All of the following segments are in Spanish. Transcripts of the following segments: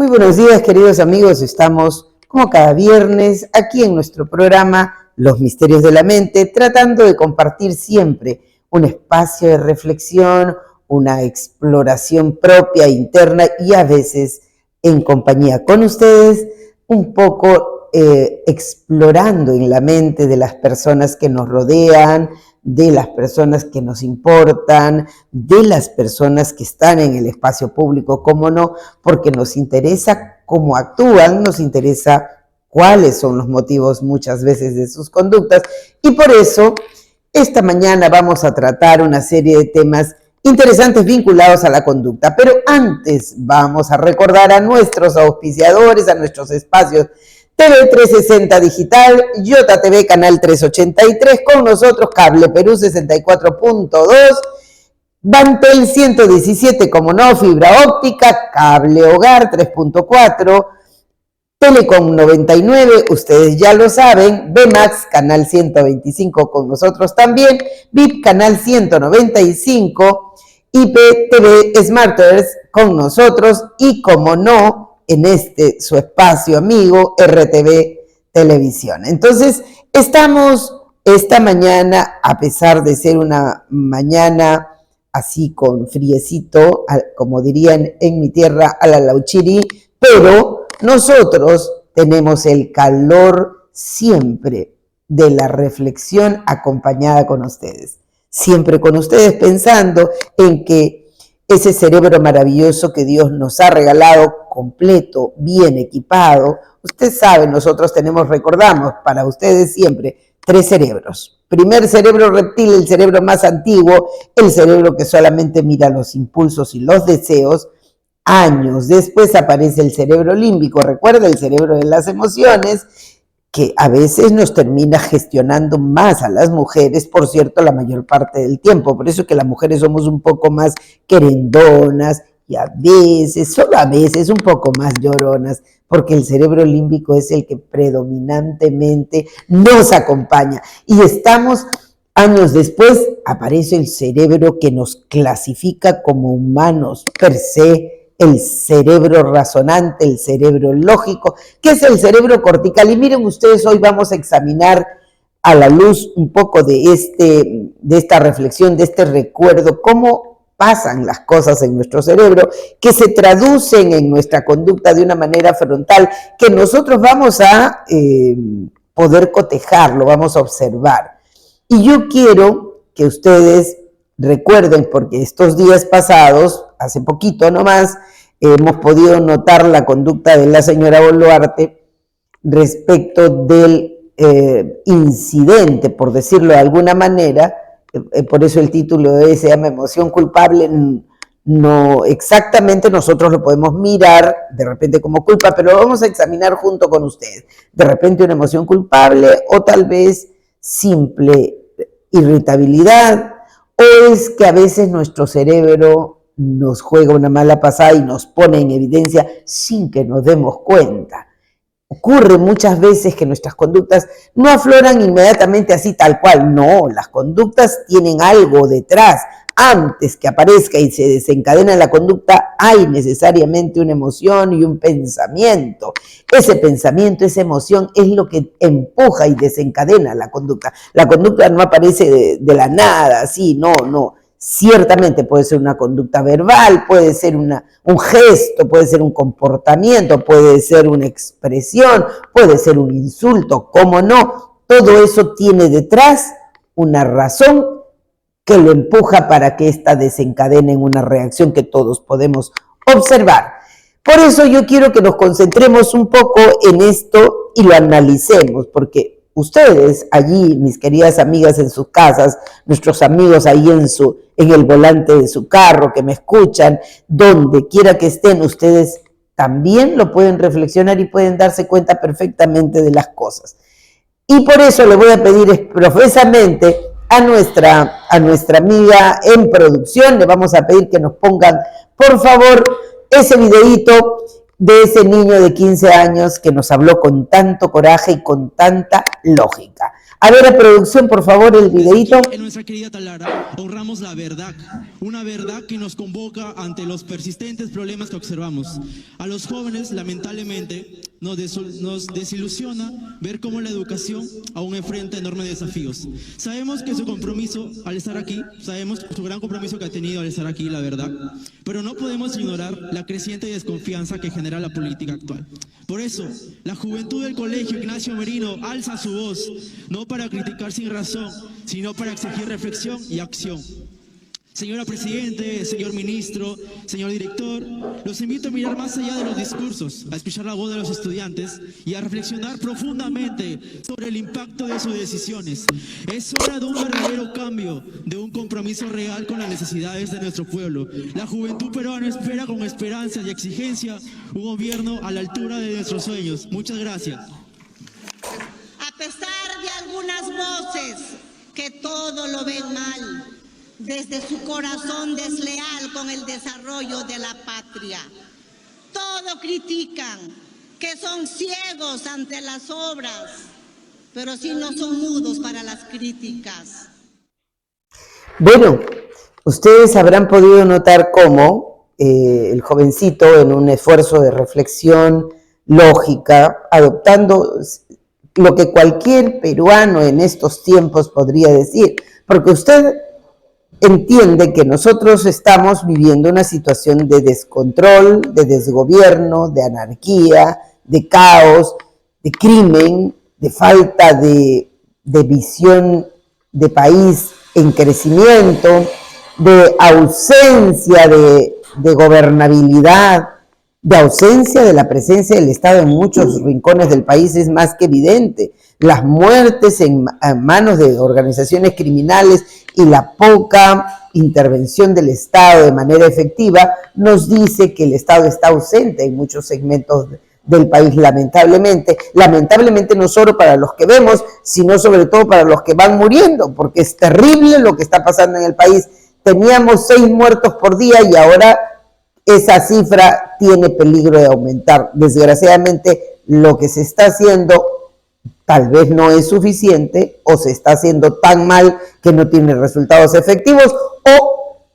Muy buenos días, queridos amigos. Estamos, como cada viernes, aquí en nuestro programa Los Misterios de la Mente, tratando de compartir siempre un espacio de reflexión, una exploración propia, interna y a veces en compañía con ustedes, un poco explorando en la mente de las personas que nos rodean, de las personas que nos importan, de las personas que están en el espacio público, cómo no, porque nos interesa cómo actúan, nos interesa cuáles son los motivos muchas veces de sus conductas, y por eso esta mañana vamos a tratar una serie de temas interesantes vinculados a la conducta. Pero antes vamos a recordar a nuestros auspiciadores, a nuestros espacios TV 360 Digital, YOTA-TV Canal 383, con nosotros Cable Perú 64.2, Bantel 117, como no, fibra óptica, Cable Hogar 3.4, Telecom 99, ustedes ya lo saben, BMAX Canal 125 con nosotros también, VIP Canal 195, IPTV Smarters con nosotros y, como no, en su espacio amigo, RTV Televisión. Entonces, estamos esta mañana, a pesar de ser una mañana así con friecito, como dirían en mi tierra, a la lauchiri, pero nosotros tenemos el calor siempre de la reflexión acompañada con ustedes. Siempre con ustedes pensando en que ese cerebro maravilloso que Dios nos ha regalado, completo, bien equipado. Usted sabe, nosotros recordamos para ustedes siempre, 3 cerebros. Primer cerebro reptil, el cerebro más antiguo, el cerebro que solamente mira los impulsos y los deseos. Años después aparece el cerebro límbico, recuerda, el cerebro de las emociones, que a veces nos termina gestionando más a las mujeres, por cierto, la mayor parte del tiempo. Por eso que las mujeres somos un poco más querendonas y a veces, solo a veces, un poco más lloronas, porque el cerebro límbico es el que predominantemente nos acompaña. Y estamos, años después, aparece el cerebro que nos clasifica como humanos per se, el cerebro razonante, el cerebro lógico, que es el cerebro cortical. Y miren ustedes, hoy vamos a examinar a la luz un poco de esta reflexión, de este recuerdo, cómo pasan las cosas en nuestro cerebro, que se traducen en nuestra conducta de una manera frontal, que nosotros vamos a poder cotejarlo, vamos a observar. Y yo quiero que ustedes recuerden, porque estos días pasados, hace poquito nomás, hemos podido notar la conducta de la señora Boluarte respecto del incidente, por decirlo de alguna manera, por eso el título se llama Emoción Culpable. No exactamente, nosotros lo podemos mirar de repente como culpa, pero lo vamos a examinar junto con ustedes. De repente una emoción culpable o tal vez simple irritabilidad, o es que a veces nuestro cerebro nos juega una mala pasada y nos pone en evidencia sin que nos demos cuenta. Ocurre muchas veces que nuestras conductas no afloran inmediatamente así tal cual. No, las conductas tienen algo detrás. Antes que aparezca y se desencadena la conducta, hay necesariamente una emoción y un pensamiento. Ese pensamiento, esa emoción es lo que empuja y desencadena la conducta. La conducta no aparece de la nada, así, no. Ciertamente puede ser una conducta verbal, puede ser un gesto, puede ser un comportamiento, puede ser una expresión, puede ser un insulto, ¿cómo no? Todo eso tiene detrás una razón que lo empuja para que ésta desencadene en una reacción que todos podemos observar. Por eso yo quiero que nos concentremos un poco en esto y lo analicemos, porque ustedes allí, mis queridas amigas en sus casas, nuestros amigos ahí en el volante de su carro, que me escuchan, donde quiera que estén, ustedes también lo pueden reflexionar y pueden darse cuenta perfectamente de las cosas. Y por eso le voy a pedir profesamente a nuestra amiga en producción, le vamos a pedir que nos pongan, por favor, ese videíto de ese niño de 15 años que nos habló con tanto coraje y con tanta lógica. A ver, a producción, por favor, el videíto. En nuestra querida Talara honramos la verdad, una verdad que nos convoca ante los persistentes problemas que observamos. A los jóvenes, lamentablemente, nos desilusiona ver cómo la educación aún enfrenta enormes desafíos. Sabemos que su compromiso al estar aquí, sabemos su gran compromiso que ha tenido al estar aquí, la verdad, pero no podemos ignorar la creciente desconfianza que genera la política actual. Por eso, la juventud del Colegio Ignacio Merino alza su voz, no para criticar sin razón, sino para exigir reflexión y acción. Señora Presidente, señor Ministro, señor Director, los invito a mirar más allá de los discursos, a escuchar la voz de los estudiantes y a reflexionar profundamente sobre el impacto de sus decisiones. Es hora de un verdadero cambio, de un compromiso real con las necesidades de nuestro pueblo. La juventud peruana espera con esperanza y exigencia un gobierno a la altura de nuestros sueños. Muchas gracias. A pesar de algunas voces que todo lo ven mal, desde su corazón desleal con el desarrollo de la patria, todo critican, que son ciegos ante las obras, pero sí no son mudos para las críticas. Bueno, ustedes habrán podido notar cómo el jovencito, en un esfuerzo de reflexión lógica, adoptando lo que cualquier peruano en estos tiempos podría decir, porque usted entiende que nosotros estamos viviendo una situación de descontrol, de desgobierno, de anarquía, de caos, de crimen, de falta de visión de país en crecimiento, de ausencia de gobernabilidad, de ausencia de la presencia del Estado en muchos rincones del país es más que evidente. Las muertes en manos de organizaciones criminales y la poca intervención del Estado de manera efectiva nos dice que el Estado está ausente en muchos segmentos del país, lamentablemente. Lamentablemente no solo para los que vemos, sino sobre todo para los que van muriendo, porque es terrible lo que está pasando en el país. Teníamos 6 muertos por día y ahora esa cifra tiene peligro de aumentar. Desgraciadamente, lo que se está haciendo tal vez no es suficiente o se está haciendo tan mal que no tiene resultados efectivos o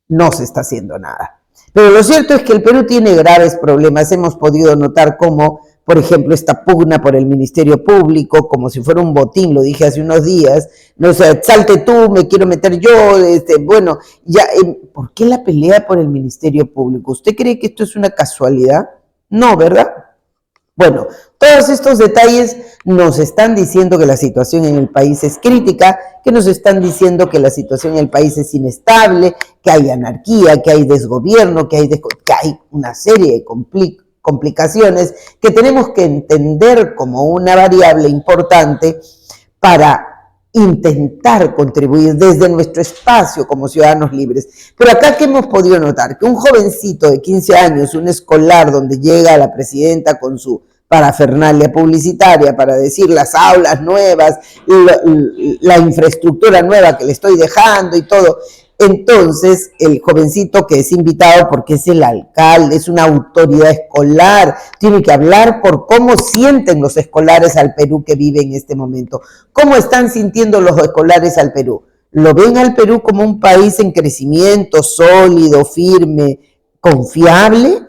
no se está haciendo nada. Pero lo cierto es que el Perú tiene graves problemas. Hemos podido notar cómo, por ejemplo, esta pugna por el Ministerio Público, como si fuera un botín, lo dije hace unos días, no sé, salte tú, me quiero meter yo, bueno, ya, ¿por qué la pelea por el Ministerio Público? ¿Usted cree que esto es una casualidad? No, ¿verdad? Bueno, todos estos detalles nos están diciendo que la situación en el país es crítica, que nos están diciendo que la situación en el país es inestable, que hay anarquía, que hay desgobierno, que hay una serie de complicaciones que tenemos que entender como una variable importante para intentar contribuir desde nuestro espacio como ciudadanos libres. Pero acá, ¿qué hemos podido notar? Que un jovencito de 15 años, un escolar donde llega la presidenta con su parafernalia publicitaria para decir las aulas nuevas, la infraestructura nueva que le estoy dejando y todo. Entonces, el jovencito que es invitado porque es el alcalde, es una autoridad escolar, tiene que hablar por cómo sienten los escolares al Perú que vive en este momento. ¿Cómo están sintiendo los escolares al Perú? ¿Lo ven al Perú como un país en crecimiento, sólido, firme, confiable?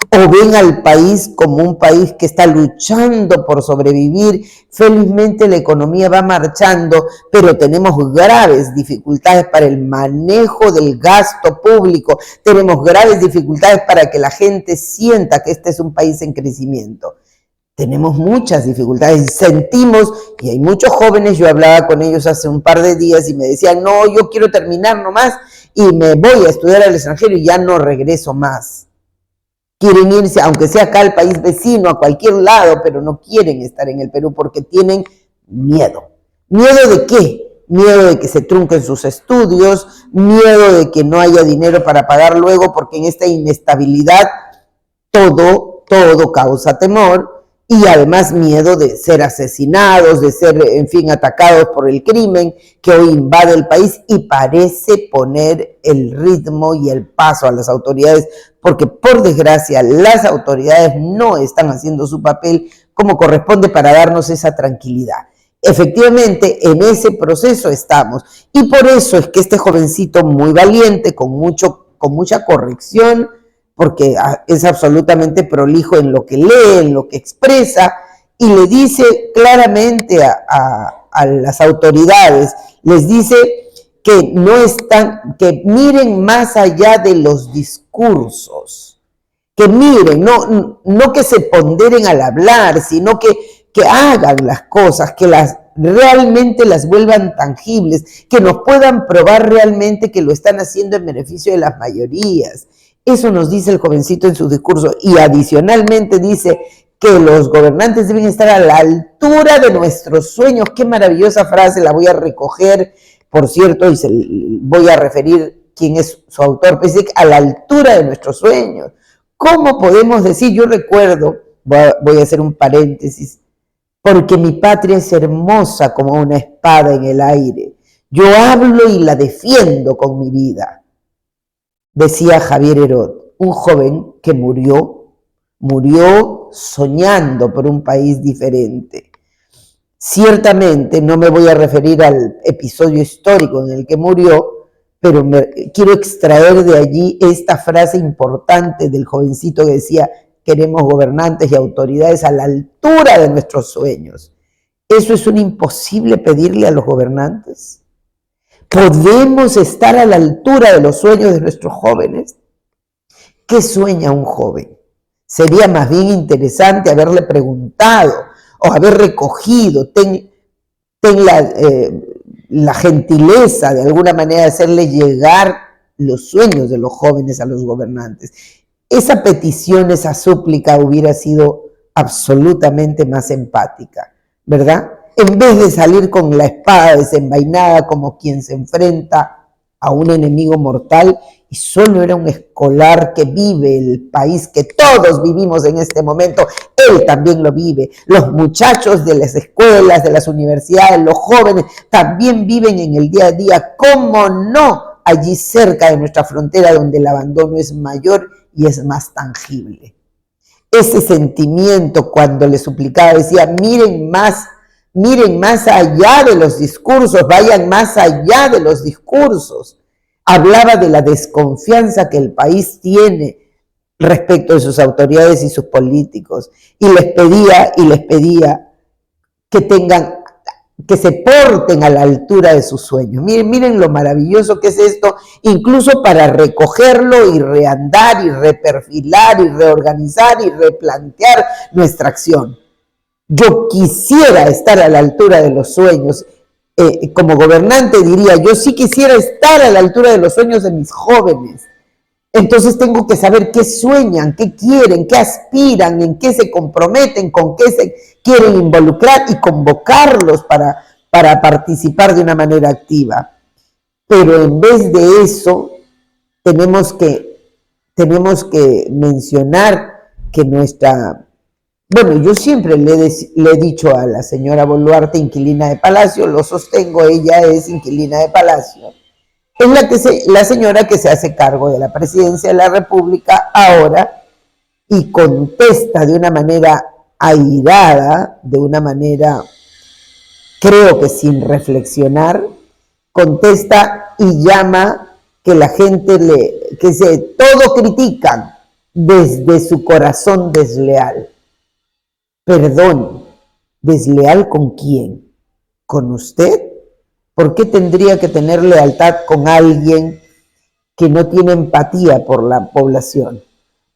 ¿O ven al país como un país que está luchando por sobrevivir? Felizmente la economía va marchando, pero tenemos graves dificultades para el manejo del gasto público, tenemos graves dificultades para que la gente sienta que este es un país en crecimiento. Tenemos muchas dificultades, sentimos, y hay muchos jóvenes, yo hablaba con ellos hace un par de días y me decían, no, yo quiero terminar nomás y me voy a estudiar al extranjero y ya no regreso más. Quieren irse, aunque sea acá al país vecino, a cualquier lado, pero no quieren estar en el Perú porque tienen miedo. ¿Miedo de qué? Miedo de que se trunquen sus estudios, miedo de que no haya dinero para pagar luego, porque en esta inestabilidad todo causa temor, y además miedo de ser asesinados, de ser, en fin, atacados por el crimen que hoy invade el país y parece poner el ritmo y el paso a las autoridades, porque por desgracia las autoridades no están haciendo su papel como corresponde para darnos esa tranquilidad. efectivamente, en ese proceso estamos. Y por eso es que este jovencito muy valiente, con mucha corrección, porque es absolutamente prolijo en lo que lee, en lo que expresa, y le dice claramente a las autoridades, les dice que miren más allá de los discursos, que miren, no que se ponderen al hablar, sino que hagan las cosas, que realmente las vuelvan tangibles, que nos puedan probar realmente que lo están haciendo en beneficio de las mayorías. Eso nos dice el jovencito en su discurso, y adicionalmente dice que los gobernantes deben estar a la altura de nuestros sueños. Qué maravillosa frase, la voy a recoger, por cierto, y voy a referir quién es su autor, pues dice, a la altura de nuestros sueños. ¿Cómo podemos decir? Yo recuerdo, voy a hacer un paréntesis, porque mi patria es hermosa como una espada en el aire. Yo hablo y la defiendo con mi vida, decía Javier Herod, un joven que murió soñando por un país diferente. Ciertamente no me voy a referir al episodio histórico en el que murió, pero quiero extraer de allí esta frase importante del jovencito que decía: queremos gobernantes y autoridades a la altura de nuestros sueños. ¿Eso es un imposible pedirle a los gobernantes? ¿Podemos estar a la altura de los sueños de nuestros jóvenes? ¿Qué sueña un joven? Sería más bien interesante haberle preguntado o haber recogido, ten la gentileza de alguna manera de hacerle llegar los sueños de los jóvenes a los gobernantes. Esa petición, esa súplica hubiera sido absolutamente más empática, ¿verdad? En vez de salir con la espada desenvainada como quien se enfrenta a un enemigo mortal y solo era un escolar que vive el país que todos vivimos en este momento, él también lo vive. Los muchachos de las escuelas, de las universidades, los jóvenes también viven en el día a día, ¿cómo no? Allí cerca de nuestra frontera donde el abandono es mayor y es más tangible. Ese sentimiento cuando le suplicaba, decía, miren más allá de los discursos, vayan más allá de los discursos. Hablaba de la desconfianza que el país tiene respecto de sus autoridades y sus políticos. Y les pedía que se porten a la altura de sus sueños. Miren lo maravilloso que es esto, incluso para recogerlo y reandar y reperfilar y reorganizar y replantear nuestra acción. Yo quisiera estar a la altura de los sueños. Como gobernante diría, yo sí quisiera estar a la altura de los sueños de mis jóvenes. Entonces tengo que saber qué sueñan, qué quieren, qué aspiran, en qué se comprometen, con qué se quieren involucrar y convocarlos para participar de una manera activa. Pero en vez de eso, tenemos que mencionar que yo siempre le he dicho a la señora Boluarte, inquilina de Palacio, lo sostengo, ella es inquilina de Palacio, es la señora que se hace cargo de la presidencia de la República ahora y contesta de una manera airada, de una manera, creo que sin reflexionar, contesta y llama que la gente todo critican desde su corazón desleal. Perdón, ¿desleal con quién? ¿Con usted? ¿Por qué tendría que tener lealtad con alguien que no tiene empatía por la población?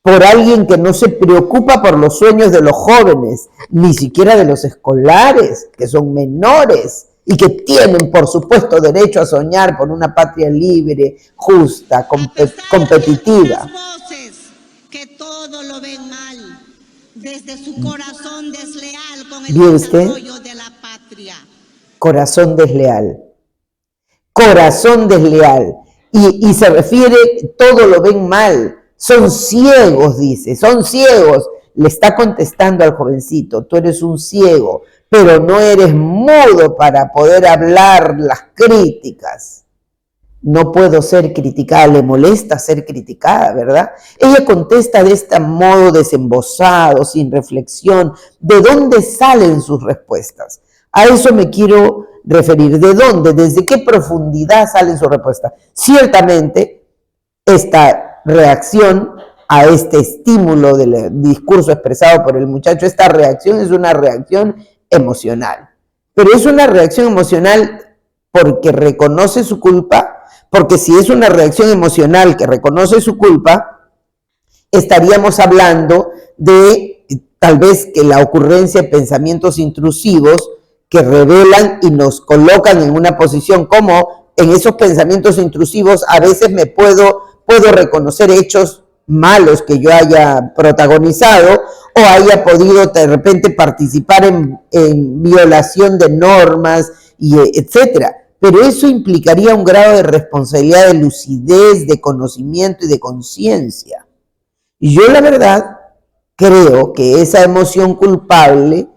Por alguien que no se preocupa por los sueños de los jóvenes, ni siquiera de los escolares, que son menores y que tienen, por supuesto, derecho a soñar por una patria libre, justa, competitiva. Que todo lo ven mal, desde su corazón desleal con el desarrollo de la patria. Corazón desleal. Corazón desleal. Y se refiere, todo lo ven mal. Son ciegos, dice, son ciegos. Le está contestando al jovencito, tú eres un ciego, pero no eres mudo para poder hablar las críticas. No puedo ser criticada, le molesta ser criticada, ¿verdad? Ella contesta de este modo desembosado, sin reflexión. ¿De dónde salen sus respuestas? A eso me quiero referir. ¿De dónde? ¿Desde qué profundidad sale su respuesta? Ciertamente, esta reacción a este estímulo del discurso expresado por el muchacho, esta reacción es una reacción emocional. Pero es una reacción emocional porque reconoce su culpa, porque si es una reacción emocional que reconoce su culpa, estaríamos hablando de tal vez que la ocurrencia de pensamientos intrusivos que revelan y nos colocan en una posición como en esos pensamientos intrusivos a veces me puedo reconocer hechos malos que yo haya protagonizado o haya podido de repente participar en violación de normas, y etcétera. Pero eso implicaría un grado de responsabilidad, de lucidez, de conocimiento y de conciencia. Y yo la verdad creo que esa emoción culpable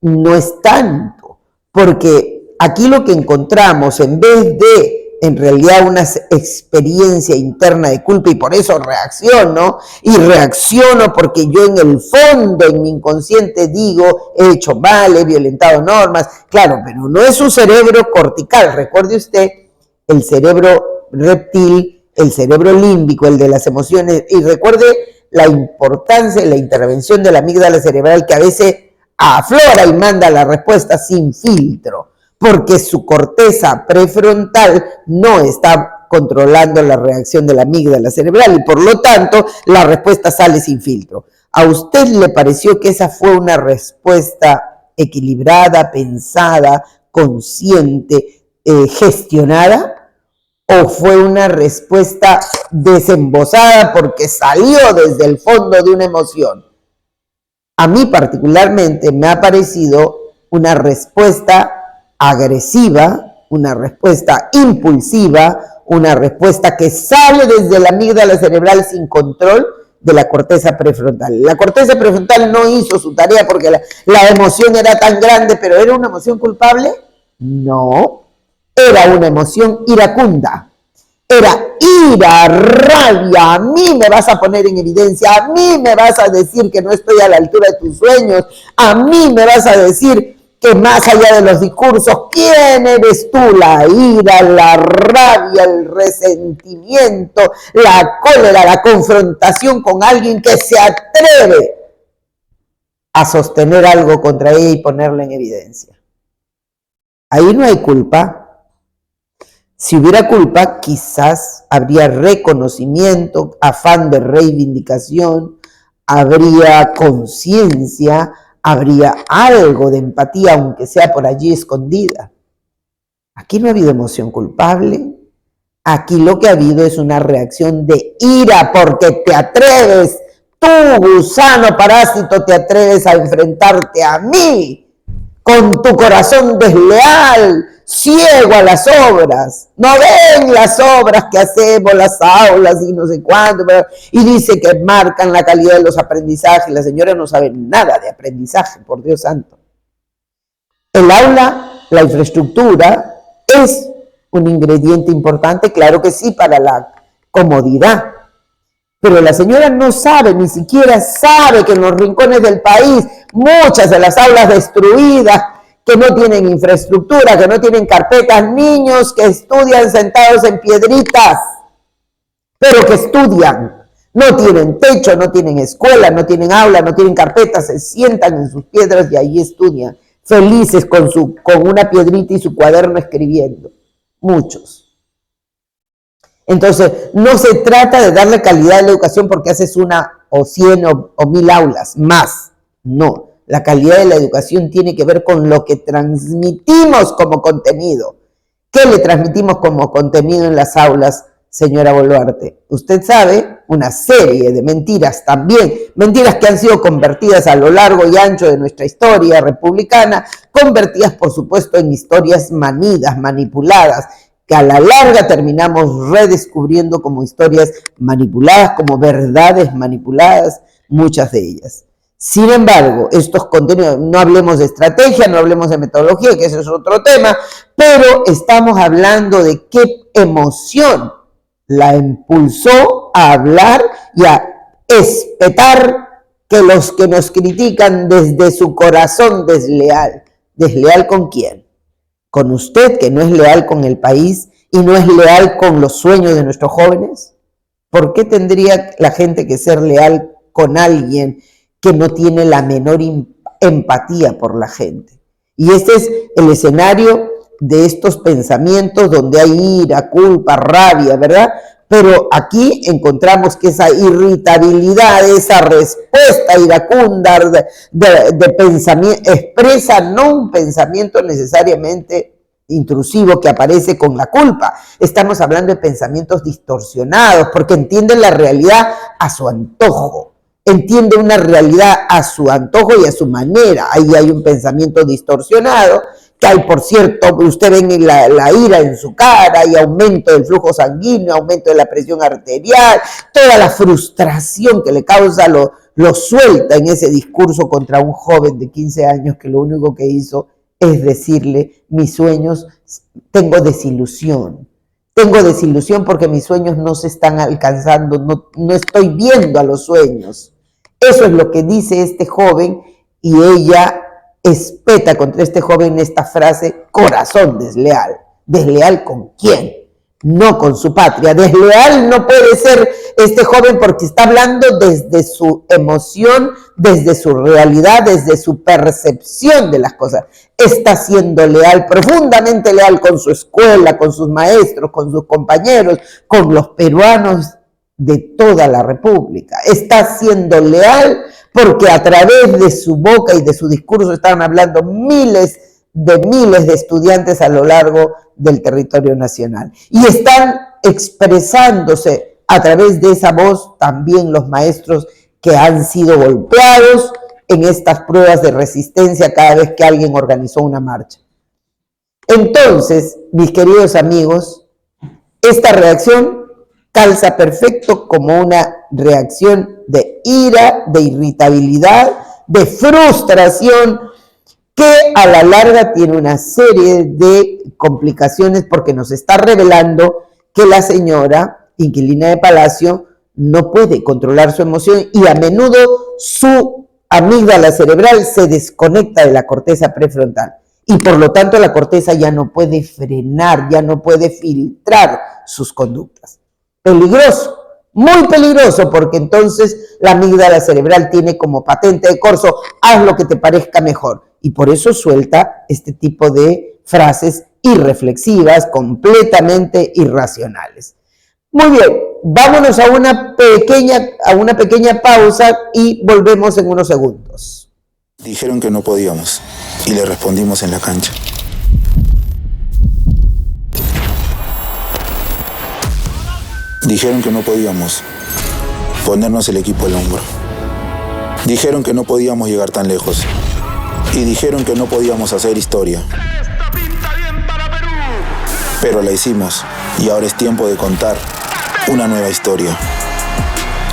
no es tanto, porque aquí lo que encontramos, en vez de en realidad una experiencia interna de culpa, y por eso reacciono porque yo en el fondo, en mi inconsciente digo, he hecho mal, he violentado normas, claro, pero no es un cerebro cortical, recuerde usted, el cerebro reptil, el cerebro límbico, el de las emociones, y recuerde la importancia de la intervención de la amígdala cerebral que a veces aflora y manda la respuesta sin filtro, porque su corteza prefrontal no está controlando la reacción de la amígdala cerebral y por lo tanto la respuesta sale sin filtro. ¿A usted le pareció que esa fue una respuesta equilibrada, pensada, consciente, gestionada? ¿O fue una respuesta desembosada porque salió desde el fondo de una emoción? A mí particularmente me ha parecido una respuesta agresiva, una respuesta impulsiva, una respuesta que sale desde la amígdala cerebral sin control de la corteza prefrontal. La corteza prefrontal no hizo su tarea porque la emoción era tan grande, pero ¿era una emoción culpable? No, era una emoción iracunda. Era ira, rabia, a mí me vas a poner en evidencia, a mí me vas a decir que no estoy a la altura de tus sueños, a mí me vas a decir que más allá de los discursos, ¿quién eres tú? La ira, la rabia, el resentimiento, la cólera, la confrontación con alguien que se atreve a sostener algo contra ella y ponerla en evidencia. Ahí no hay culpa. Si hubiera culpa, quizás habría reconocimiento, afán de reivindicación, habría conciencia, habría algo de empatía, aunque sea por allí escondida. Aquí no ha habido emoción culpable. Aquí lo que ha habido es una reacción de ira porque te atreves, tú, gusano parásito, te atreves a enfrentarte a mí con tu corazón desleal, ciego a las obras. No ven las obras que hacemos, las aulas y no sé cuánto, y dice que marcan la calidad de los aprendizajes. La señora no sabe nada de aprendizaje, por Dios santo. El aula, la infraestructura, es un ingrediente importante, claro que sí, para la comodidad. Pero la señora no sabe, ni siquiera sabe que en los rincones del país, muchas de las aulas destruidas, que no tienen infraestructura, que no tienen carpetas, niños que estudian sentados en piedritas, pero que estudian, no tienen techo, no tienen escuela, no tienen aula, no tienen carpetas, se sientan en sus piedras y ahí estudian, felices con una piedrita y su cuaderno escribiendo, muchos. Entonces, no se trata de darle calidad a la educación porque haces una o 100 o 1000 aulas más, no. La calidad de la educación tiene que ver con lo que transmitimos como contenido. ¿Qué le transmitimos como contenido en las aulas, señora Boluarte? Usted sabe, una serie de mentiras también, mentiras que han sido convertidas a lo largo y ancho de nuestra historia republicana, convertidas, por supuesto, en historias manidas, manipuladas, que a la larga terminamos redescubriendo como historias manipuladas, como verdades manipuladas, muchas de ellas. Sin embargo, estos contenidos, no hablemos de estrategia, no hablemos de metodología, que ese es otro tema, pero estamos hablando de qué emoción la impulsó a hablar y a espetar que los que nos critican desde su corazón desleal ¿Desleal con quién? ¿Con usted, que no es leal con el país y no es leal con los sueños de nuestros jóvenes? ¿Por qué tendría la gente que ser leal con alguien que no tiene la menor empatía por la gente? Y este es el escenario de estos pensamientos donde hay ira, culpa, rabia, ¿verdad? Pero aquí encontramos que esa irritabilidad, esa respuesta iracunda de pensamiento, expresa no un pensamiento necesariamente intrusivo que aparece con la culpa. Estamos hablando de pensamientos distorsionados, porque entienden la realidad a su antojo. Entiende una realidad a su antojo y a su manera. Ahí hay un pensamiento distorsionado, que hay, por cierto, usted ve la ira en su cara, hay aumento del flujo sanguíneo, aumento de la presión arterial, toda la frustración que le causa lo suelta en ese discurso contra un joven de 15 años que lo único que hizo es decirle: mis sueños, tengo desilusión porque mis sueños no se están alcanzando, no estoy viendo a los sueños. Eso es lo que dice este joven, y ella espeta contra este joven esta frase: corazón desleal. ¿Desleal con quién? No con su patria. Desleal no puede ser este joven porque está hablando desde su emoción, desde su realidad, desde su percepción de las cosas. Está siendo leal, profundamente leal con su escuela, con sus maestros, con sus compañeros, con los peruanos de toda la República. Está siendo leal porque a través de su boca y de su discurso están hablando miles de estudiantes a lo largo del territorio nacional. Y están expresándose a través de esa voz también los maestros que han sido golpeados en estas pruebas de resistencia cada vez que alguien organizó una marcha. Entonces, mis queridos amigos, esta reacción calza perfecto como una reacción de ira, de irritabilidad, de frustración, que a la larga tiene una serie de complicaciones porque nos está revelando que la señora, inquilina de Palacio, no puede controlar su emoción y a menudo su amígdala cerebral se desconecta de la corteza prefrontal y por lo tanto la corteza ya no puede frenar, ya no puede filtrar sus conductas. Peligroso, muy peligroso, porque entonces la amígdala cerebral tiene como patente de corso: haz lo que te parezca mejor. Y por eso suelta este tipo de frases irreflexivas, completamente irracionales. Muy bien, vámonos a una pequeña pausa y volvemos en unos segundos. Dijeron que no podíamos y le respondimos en la cancha. Dijeron que no podíamos ponernos el equipo al hombro. Dijeron que no podíamos llegar tan lejos. Y dijeron que no podíamos hacer historia. ¡Esta pinta bien para Perú! Pero la hicimos y ahora es tiempo de contar una nueva historia.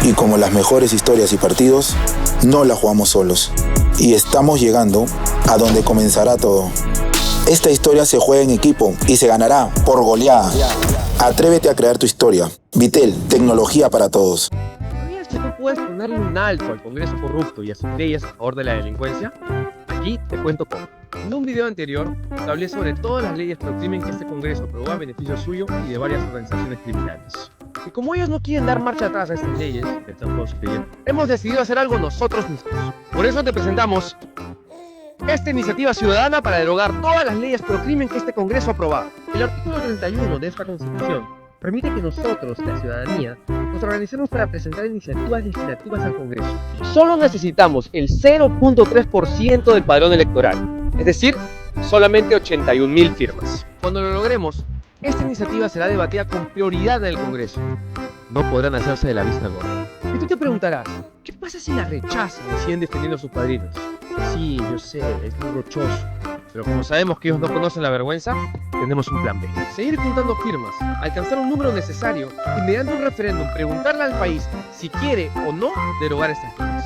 Y como las mejores historias y partidos, no la jugamos solos. Y estamos llegando a donde comenzará todo. Esta historia se juega en equipo y se ganará por goleada. Atrévete a crear tu historia. Vitel, tecnología para todos. ¿Sabías que tú puedes ponerle un alto al Congreso corrupto y a sus leyes a favor de la delincuencia? Aquí te cuento cómo. En un video anterior te hablé sobre todas las leyes pro crimen que este Congreso aprobó a beneficio suyo y de varias organizaciones criminales. Y como ellos no quieren dar marcha atrás a estas leyes, que tampoco se piden, hemos decidido hacer algo nosotros mismos. Por eso te presentamos esta iniciativa ciudadana para derogar todas las leyes pro crimen que este Congreso ha aprobado. El artículo 31 de esta Constitución permite que nosotros, la ciudadanía, nos organicemos para presentar iniciativas legislativas al Congreso. Solo necesitamos el 0.3% del padrón electoral, es decir, solamente 81.000 firmas. Cuando lo logremos, esta iniciativa será debatida con prioridad en el Congreso. No podrán hacerse de la vista gorda. Y tú te preguntarás, ¿qué pasa si la rechazan y siguen defendiendo a sus padrinos? Sí, yo sé, es muy rochoso. Pero como sabemos que ellos no conocen la vergüenza, tenemos un plan B. Seguir juntando firmas, alcanzar un número necesario y mediante un referéndum preguntarle al país si quiere o no derogar estas leyes.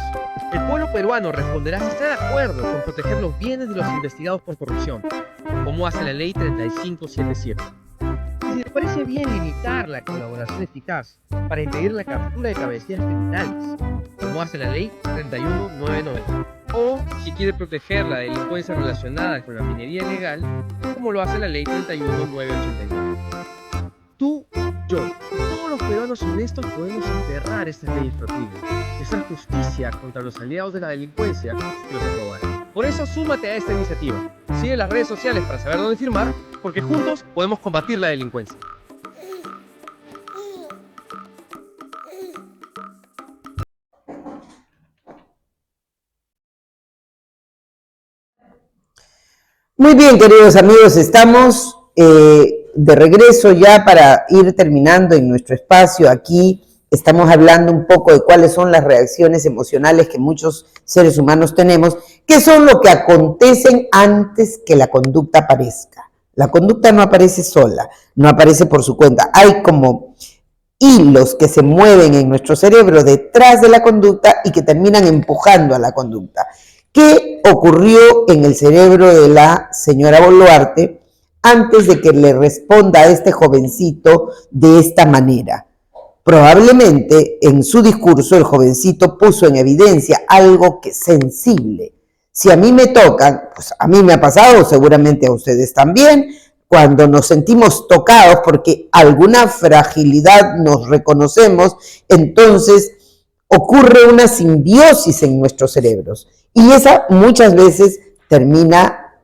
El pueblo peruano responderá si está de acuerdo con proteger los bienes de los investigados por corrupción, como hace la ley 3577. Y si te parece bien limitar la colaboración eficaz para impedir la captura de cabecillas criminales, como hace la ley 31990, o si quiere proteger la delincuencia relacionada con la minería ilegal, como lo hace la ley 31989. Tú, yo y todos los peruanos honestos podemos enterrar estas leyes proclives, hacer justicia contra los aliados de la delincuencia y los aprobar. Por eso súmate a esta iniciativa. Sigue las redes sociales para saber dónde firmar, porque juntos podemos combatir la delincuencia. Muy bien, queridos amigos, estamos de regreso ya para ir terminando en nuestro espacio aquí. Estamos hablando un poco de cuáles son las reacciones emocionales que muchos seres humanos tenemos, que son lo que acontecen antes que la conducta aparezca. La conducta no aparece sola, no aparece por su cuenta. Hay como hilos que se mueven en nuestro cerebro detrás de la conducta y que terminan empujando a la conducta. ¿Qué ocurrió en el cerebro de la señora Boluarte antes de que le responda a este jovencito de esta manera? Probablemente en su discurso el jovencito puso en evidencia algo que es sensible. Si a mí me tocan, pues a mí me ha pasado, seguramente a ustedes también, cuando nos sentimos tocados porque alguna fragilidad nos reconocemos, entonces ocurre una simbiosis en nuestros cerebros y esa muchas veces termina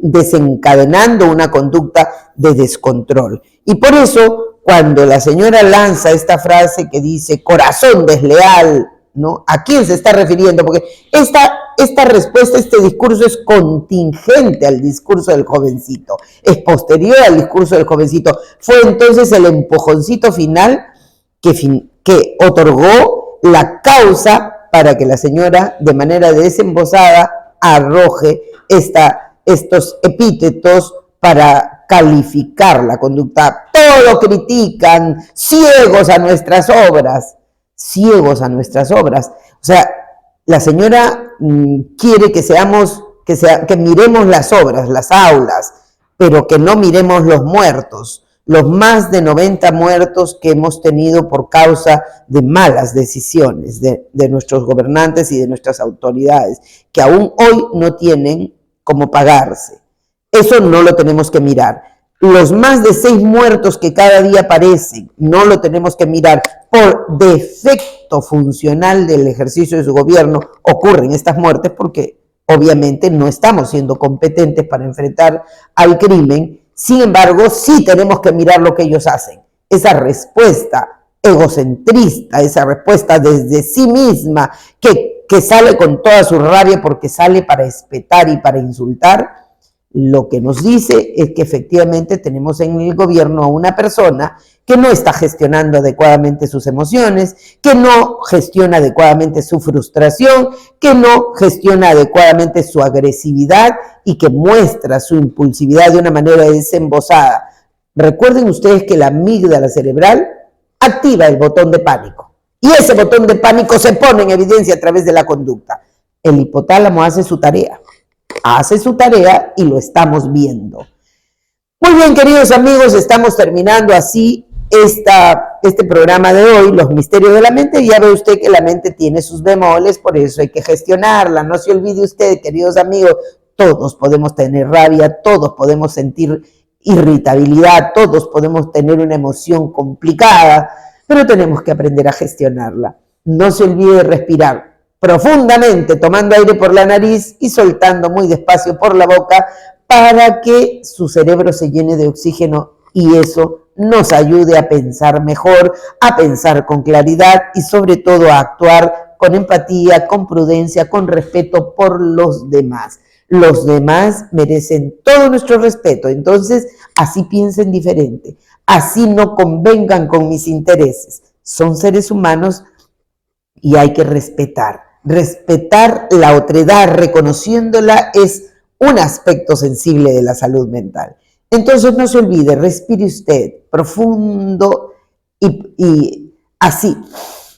desencadenando una conducta de descontrol. Y por eso, cuando la señora lanza esta frase que dice corazón desleal, ¿no? ¿A quién se está refiriendo? Porque esta respuesta, este discurso es contingente al discurso del jovencito, es posterior al discurso del jovencito. Fue entonces el empujoncito final que otorgó la causa para que la señora, de manera desembosada, arroje estos epítetos para calificar la conducta. Todo critican, ciegos a nuestras obras. Ciegos a nuestras obras. O sea, la señora quiere que miremos las obras, las aulas, pero que no miremos los muertos, los más de 90 muertos que hemos tenido por causa de malas decisiones de nuestros gobernantes y de nuestras autoridades, que aún hoy no tienen cómo pagarse. Eso no lo tenemos que mirar. Los más de 6 muertos que cada día aparecen, no lo tenemos que mirar. Por defecto funcional del ejercicio de su gobierno ocurren estas muertes porque obviamente no estamos siendo competentes para enfrentar al crimen. Sin embargo, sí tenemos que mirar lo que ellos hacen. Esa respuesta egocentrista, esa respuesta desde sí misma, que sale con toda su rabia porque sale para espetar y para insultar, lo que nos dice es que efectivamente tenemos en el gobierno a una persona que no está gestionando adecuadamente sus emociones, que no gestiona adecuadamente su frustración, que no gestiona adecuadamente su agresividad y que muestra su impulsividad de una manera desembosada. Recuerden ustedes que la amígdala cerebral activa el botón de pánico y ese botón de pánico se pone en evidencia a través de la conducta. El hipotálamo hace su tarea y lo estamos viendo. Muy bien, queridos amigos, estamos terminando así este programa de hoy, Los Misterios de la Mente. Ya ve usted que la mente tiene sus bemoles, por eso hay que gestionarla. No se olvide usted, queridos amigos, todos podemos tener rabia, todos podemos sentir irritabilidad, todos podemos tener una emoción complicada, pero tenemos que aprender a gestionarla. No se olvide de respirar profundamente, tomando aire por la nariz y soltando muy despacio por la boca para que su cerebro se llene de oxígeno y eso nos ayude a pensar mejor, a pensar con claridad y sobre todo a actuar con empatía, con prudencia, con respeto por los demás. Los demás merecen todo nuestro respeto, entonces así piensen diferente, así no convengan con mis intereses. Son seres humanos y hay que respetar. Respetar la otredad, reconociéndola, es un aspecto sensible de la salud mental. Entonces no se olvide, respire usted profundo y así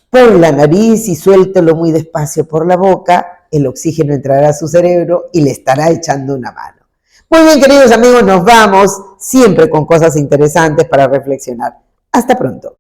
por la nariz y suéltelo muy despacio por la boca. El oxígeno entrará a su cerebro y le estará echando una mano. Muy bien, queridos amigos, nos vamos siempre con cosas interesantes para reflexionar. Hasta pronto.